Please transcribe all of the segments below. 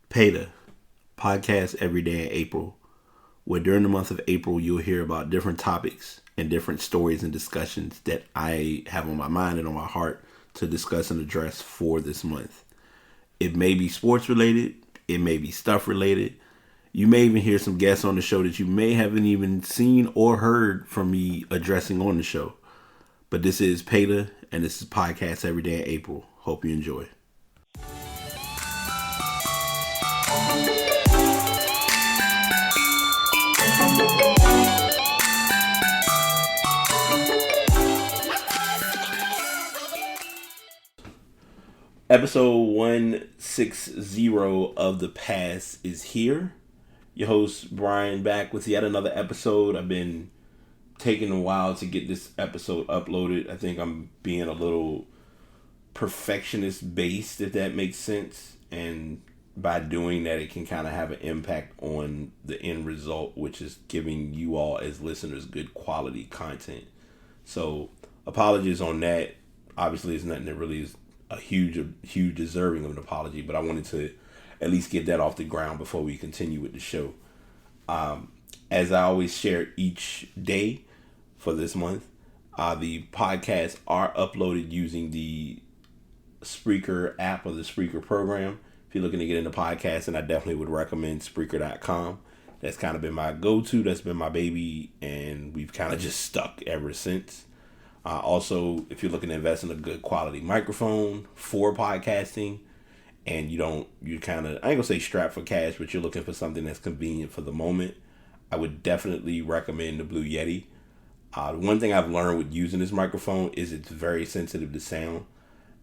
PETA, podcast every day in April, where during the month of April you'll hear about different topics and different stories and discussions that I have on my mind and on my heart to discuss and address for this month. It may be sports related, it may be stuff related. You may even hear some guests on the show that you may haven't even seen or heard from me addressing on the show. But this is PETA, and this is Podcast Every Day in April. Hope you enjoy. Episode 160 of The Pass is here. Your host, Brian, back with yet another episode. I've been taking a while to get this episode uploaded. I think I'm being a little perfectionist based, if that makes sense. And by doing that, it can kind of have an impact on the end result, which is giving you all as listeners good quality content. So apologies on that. Obviously, it's nothing that really is a huge deserving of an apology, but I wanted to at least get that off the ground before we continue with the show. As I always share each day for this month, the podcasts are uploaded using the Spreaker app or the Spreaker program. If you're looking to get into podcasting, I definitely would recommend Spreaker.com. That's kind of been my go-to. That's been my baby, and we've kind of just stuck ever since. Also, if you're looking to invest in a good quality microphone for podcasting, and you're kind of, I ain't gonna say strapped for cash, but you're looking for something that's convenient for the moment, I would definitely recommend the Blue Yeti. One thing I've learned with using this microphone is it's very sensitive to sound,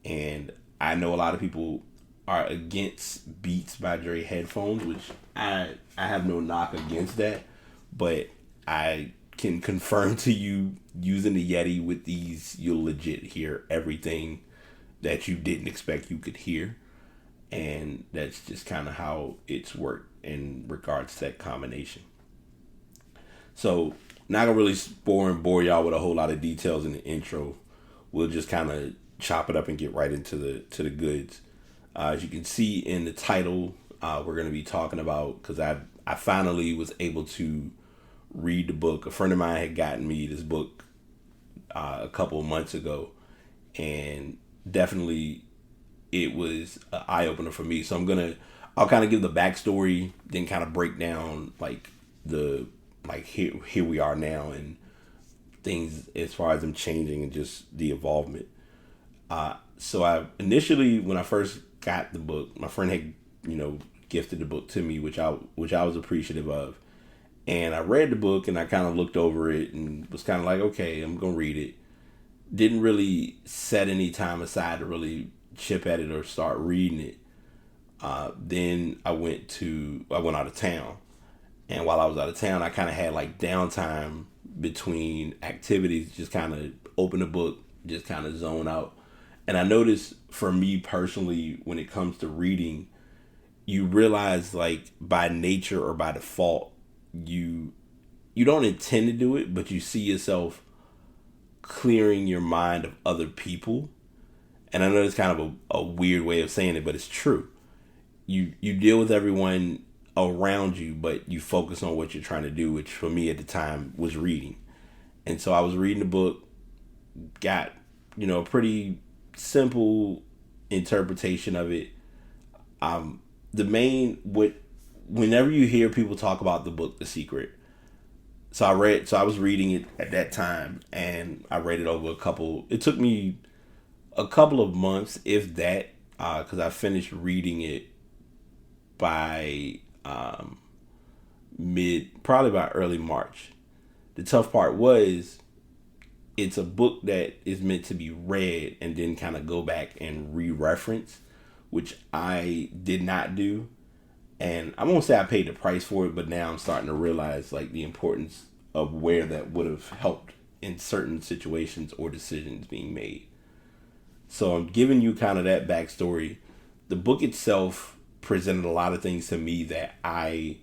and I know a lot of people are against Beats by Dre headphones, which I have no knock against that, but I can confirm to you, using the Yeti with these, you'll legit hear everything that you didn't expect you could hear. And that's just kind of how it's worked in regards to that combination. So, not gonna really bore y'all with a whole lot of details in the intro. We'll just kind of chop it up and get right into the goods. As you can see in the title, we're gonna be talking about, because I finally was able to read the book. A friend of mine had gotten me this book a couple of months ago, and definitely it was an eye-opener for me. So I'll kind of give the backstory, then kind of break down here we are now and things as far as them changing and just the involvement. So I initially, when I first got the book, my friend had gifted the book to me, which I was appreciative of. And I read the book and I kind of looked over it and was kind of like, okay, I'm going to read it. Didn't really set any time aside to really chip at it or start reading it. Then I went out of town. And while I was out of town, I kind of had like downtime between activities, just kind of open the book, just kind of zone out. And I noticed for me personally, when it comes to reading, you realize like by nature or by default, you don't intend to do it, but you see yourself clearing your mind of other people. And I know it's kind of a weird way of saying it, but it's true. You deal with everyone around you, but you focus on what you're trying to do, which for me at the time was reading. And so I was reading the book, got a pretty simple interpretation of it. Whenever you hear people talk about the book The Secret, so I was reading it at that time, and I read it over it took me a couple of months, if that, because I finished reading it by probably by early March. The tough part was, it's a book that is meant to be read and then kind of go back and re-reference, which I did not do. And I won't say I paid the price for it, but now I'm starting to realize like the importance of where that would have helped in certain situations or decisions being made. So I'm giving you kind of that backstory. The book itself presented a lot of things to me that I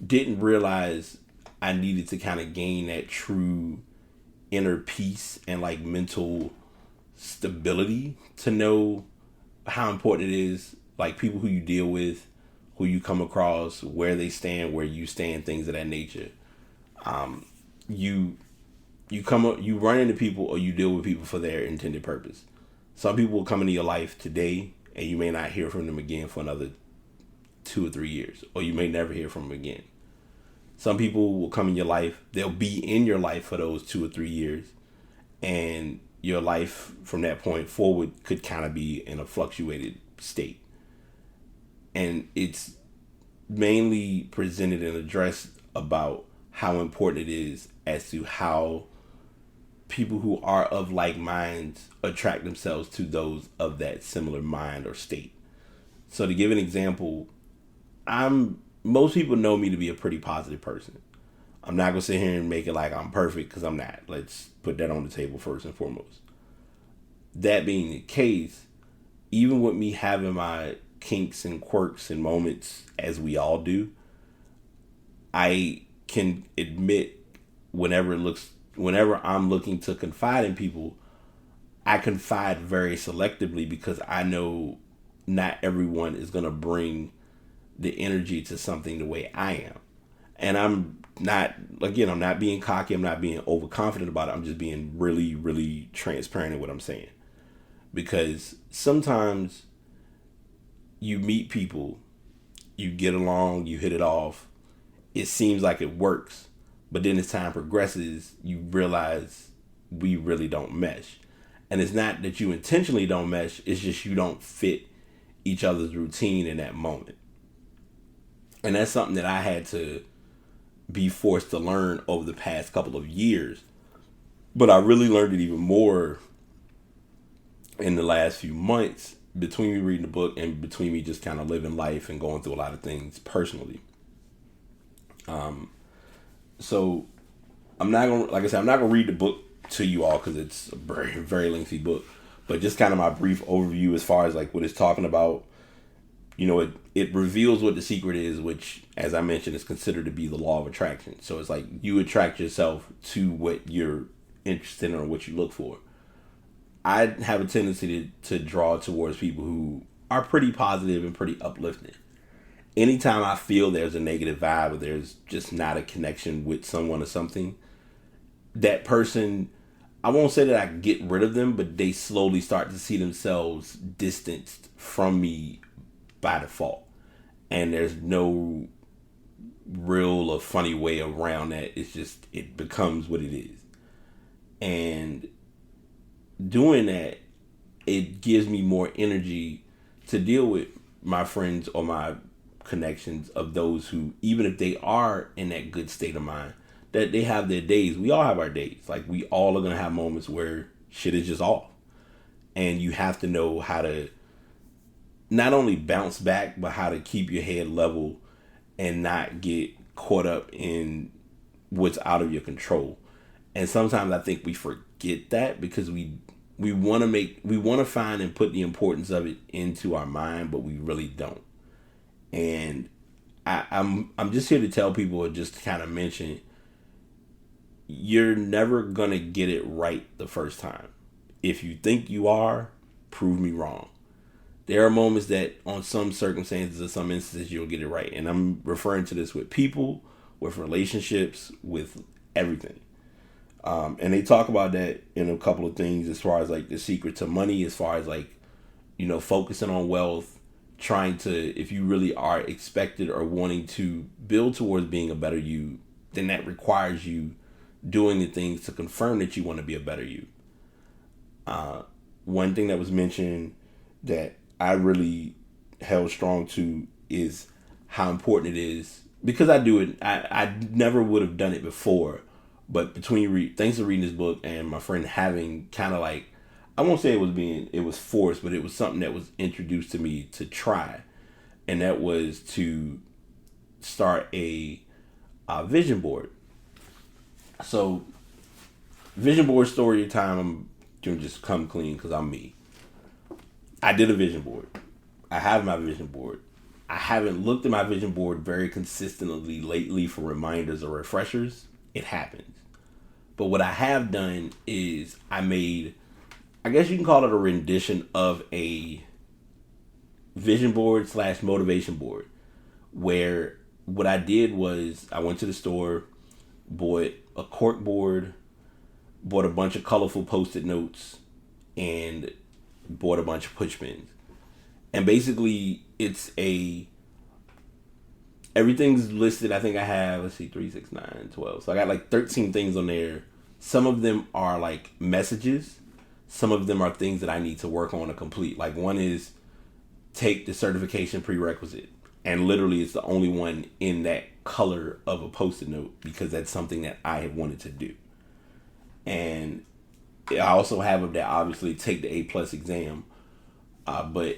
didn't realize I needed to kind of gain that true inner peace and like mental stability to know how important it is, like people who you deal with, who you come across, where they stand, where you stand, things of that nature. You you run into people or you deal with people for their intended purpose. Some people will come into your life today and you may not hear from them again for another 2 or 3 years, or you may never hear from them again. Some people will come in your life, they'll be in your life for those 2 or 3 years, and your life from that point forward could kind of be in a fluctuated state. And it's mainly presented and addressed about how important it is as to how people who are of like minds attract themselves to those of that similar mind or state. So to give an example, most people know me to be a pretty positive person. I'm not gonna sit here and make it like I'm perfect, because I'm not. Let's put that on the table first and foremost. That being the case, even with me having my kinks and quirks and moments, as we all do, I can admit whenever I'm looking to confide in people, I confide very selectively, because I know not everyone is going to bring the energy to something the way I am. And I'm not being cocky. I'm not being overconfident about it. I'm just being really, really transparent in what I'm saying. Because sometimes you meet people, you get along, you hit it off, it seems like it works. But then as time progresses, you realize we really don't mesh. And it's not that you intentionally don't mesh, it's just you don't fit each other's routine in that moment. And that's something that I had to be forced to learn over the past couple of years. But I really learned it even more in the last few months, between me reading the book and between me just kind of living life and going through a lot of things personally. So I'm not gonna read the book to you all, because it's a very, very lengthy book. But just kind of my brief overview as far as like what it's talking about. You know, it reveals what the secret is, which, as I mentioned, is considered to be the law of attraction. So it's like you attract yourself to what you're interested in or what you look for. I have a tendency to draw towards people who are pretty positive and pretty uplifting. Anytime I feel there's a negative vibe or there's just not a connection with someone or something, that person, I won't say that I get rid of them, but they slowly start to see themselves distanced from me by default. And there's no real or funny way around that. It's just, it becomes what it is. And doing that, it gives me more energy to deal with my friends or my connections of those who, even if they are in that good state of mind, that they have their days. We all have our days. Like, we all are going to have moments where shit is just off. And you have to know how to not only bounce back, but how to keep your head level and not get caught up in what's out of your control. And sometimes I think we forget that, because we want to find and put the importance of it into our mind, but we really don't. And I'm just here to tell people, or just kind of mention, you're never gonna get it right the first time. If you think you are, prove me wrong. There are moments that on some circumstances or some instances you'll get it right. And I'm referring to this with people, with relationships, with everything. And they talk about that in a couple of things, as far as like the secret to money, as far as like, you know, focusing on wealth, trying to, if you really are expected or wanting to build towards being a better you, then that requires you doing the things to confirm that you want to be a better you. One thing that was mentioned that I really held strong to is how important it is, because I do it. I never would have done it before, but thanks to reading this book and my friend having kind of like, I won't say it was forced, but it was something that was introduced to me to try. And that was to start a vision board. So, vision board story time, I'm going to just come clean because I'm me. I did a vision board. I have my vision board. I haven't looked at my vision board very consistently lately for reminders or refreshers. It happens. But what I have done is I made, I guess you can call it a rendition of a vision board / motivation board. where what I did was I went to the store, bought a cork board, bought a bunch of colorful Post-it notes, and bought a bunch of push pins. And basically, everything's listed. I think I have, let's see, 3, 6, 9, 12. So I got like 13 things on there. Some of them are like messages. Some of them are things that I need to work on to complete. Like one is take the certification prerequisite. And literally it's the only one in that color of a Post-it note because that's something that I have wanted to do. And I also have that obviously take the A+ exam. But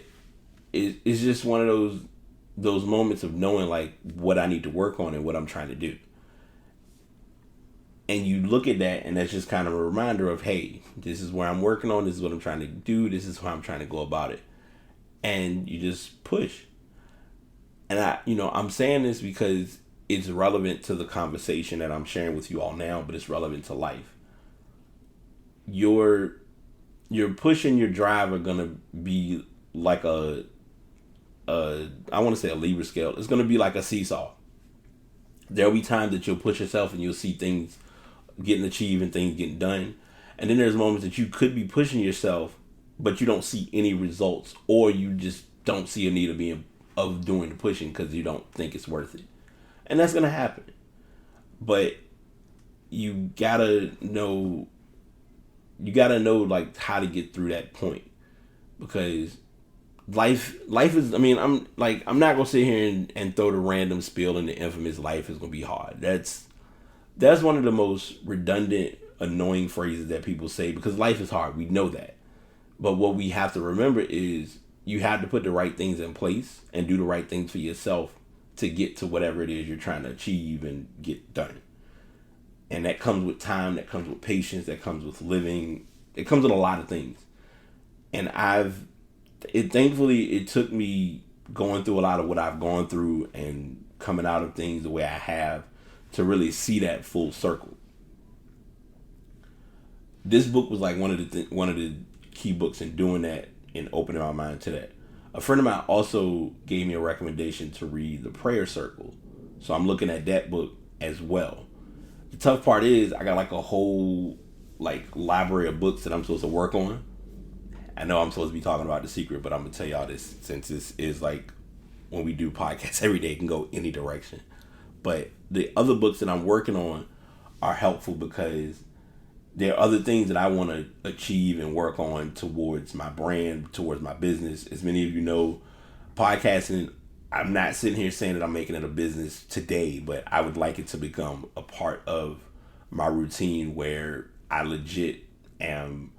it's just one of those moments of knowing like what I need to work on and what I'm trying to do. And you look at that and that's just kind of a reminder of, hey, this is where I'm working on, this is what I'm trying to do, this is how I'm trying to go about it. And you just push. And I'm saying this because it's relevant to the conversation that I'm sharing with you all now, but it's relevant to life. Your push and your drive are gonna be like I want to say a Libra scale. It's gonna be like a seesaw. There'll be times that you'll push yourself and you'll see things getting achieved and things getting done. And then there's moments that you could be pushing yourself, but you don't see any results, or you just don't see a need of doing the pushing because you don't think it's worth it. And that's gonna happen. But you gotta know like how to get through that point, because life is, I'm not gonna sit here and throw the random spiel in the infamous life is gonna be hard. That's one of the most redundant, annoying phrases that people say, because life is hard. We know that. But what we have to remember is you have to put the right things in place and do the right things for yourself to get to whatever it is you're trying to achieve and get done. And that comes with time, that comes with patience, that comes with living. It comes with a lot of things. And thankfully it took me going through a lot of what I've gone through and coming out of things the way I have to really see that full circle. This book was like one of the key books in doing that and opening my mind to that. A friend of mine also gave me a recommendation to read The Prayer Circle. So I'm looking at that book as well. The tough part is I got like a whole library of books that I'm supposed to work on. I know I'm supposed to be talking about The Secret, but I'm going to tell y'all this, since this is like when we do podcasts every day, it can go any direction. But the other books that I'm working on are helpful because there are other things that I want to achieve and work on towards my brand, towards my business. As many of you know, podcasting, I'm not sitting here saying that I'm making it a business today, but I would like it to become a part of my routine where I legit am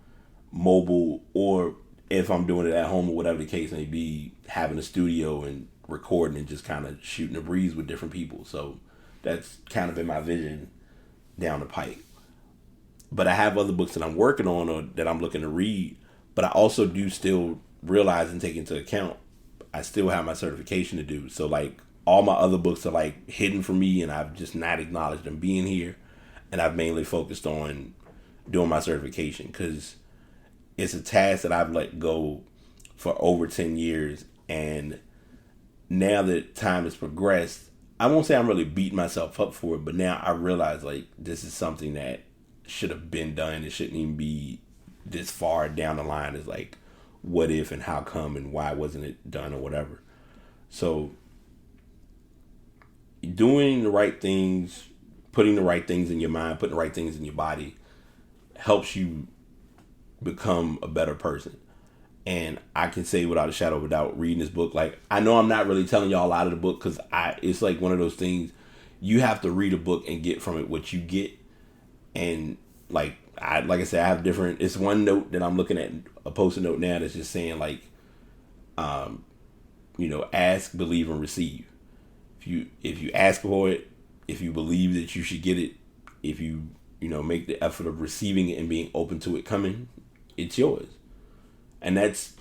mobile, or if I'm doing it at home or whatever the case may be, having a studio and recording and just kind of shooting a breeze with different people. So that's kind of been my vision down the pike. But I have other books that I'm working on or that I'm looking to read, but I also do still realize and take into account I still have my certification to do. So like all my other books are like hidden from me and I've just not acknowledged them being here, and I've mainly focused on doing my certification because it's a task that I've let go for over 10 years. And now that time has progressed, I won't say I'm really beating myself up for it, but now I realize like this is something that should have been done. It shouldn't even be this far down the line as like what if and how come and why wasn't it done or whatever. So doing the right things, putting the right things in your mind, putting the right things in your body helps you become a better person. And I can say without a shadow of a doubt, reading this book, like I know I'm not really telling y'all out of the book because it's like one of those things you have to read a book and get from it what you get. And like I said, I have different. It's one note that I'm looking at, a Post-it note now that's just saying like, ask, believe, and receive. If you ask for it, if you believe that you should get it, if you make the effort of receiving it and being open to it coming, it's yours. And that's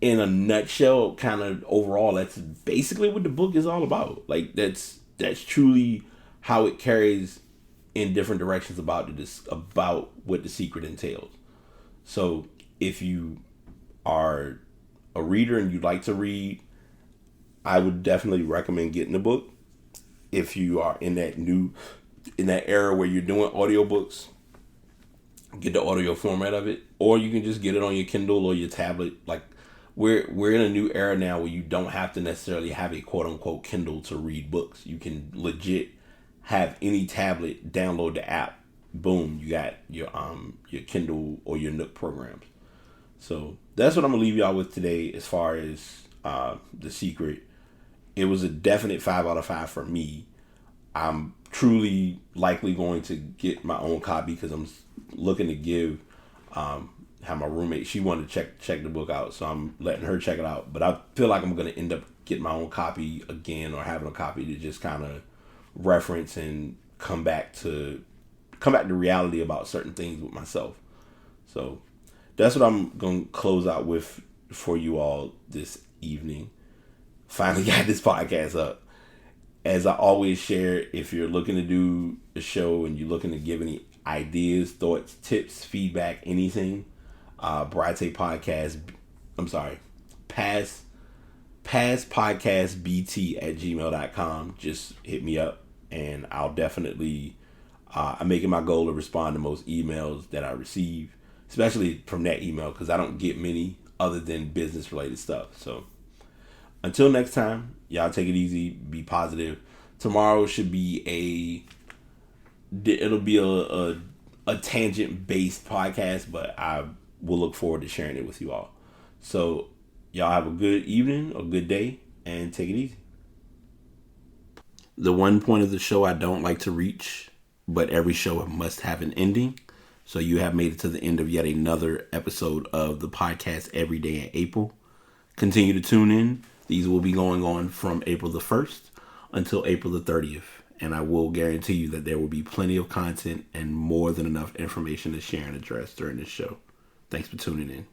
in a nutshell, kind of overall, that's basically what the book is all about. Like that's truly how it carries in different directions about what The Secret entails. So if you are a reader and you like to read, I would definitely recommend getting the book if you are in that era where you're doing audiobooks. Get the audio format of it, or you can just get it on your Kindle or your tablet. Like we're in a new era now where you don't have to necessarily have a quote unquote Kindle to read books. You can legit have any tablet download the app. Boom, you got your Kindle or your Nook programs. So that's what I'm gonna leave y'all with today as far as The Secret. It was a definite 5 out of 5 for me. I'm truly likely going to get my own copy because I'm looking to give have my roommate, she wanted to check the book out, so I'm letting her check it out. But I feel like I'm going to end up getting my own copy again, or having a copy to just kind of reference and come back to reality about certain things with myself. So that's what I'm going to close out with for you all this evening. Finally got this podcast up. As I always share, if you're looking to do a show and you're looking to give any ideas, thoughts, tips, feedback, anything, Brate Podcast, Past Podcast BT at gmail.com. Just hit me up and I'll definitely, I'm making my goal to respond to most emails that I receive, especially from that email, because I don't get many other than business related stuff. So until next time, y'all take it easy, be positive. Tomorrow should be it'll be a tangent based podcast, but I will look forward to sharing it with you all. So y'all have a good evening or good day and take it easy. The one point of the show I don't like to reach, but every show must have an ending. So you have made it to the end of yet another episode of the podcast Every Day in April. Continue to tune in. These will be going on from April the 1st until April the 30th. And I will guarantee you that there will be plenty of content and more than enough information to share and address during this show. Thanks for tuning in.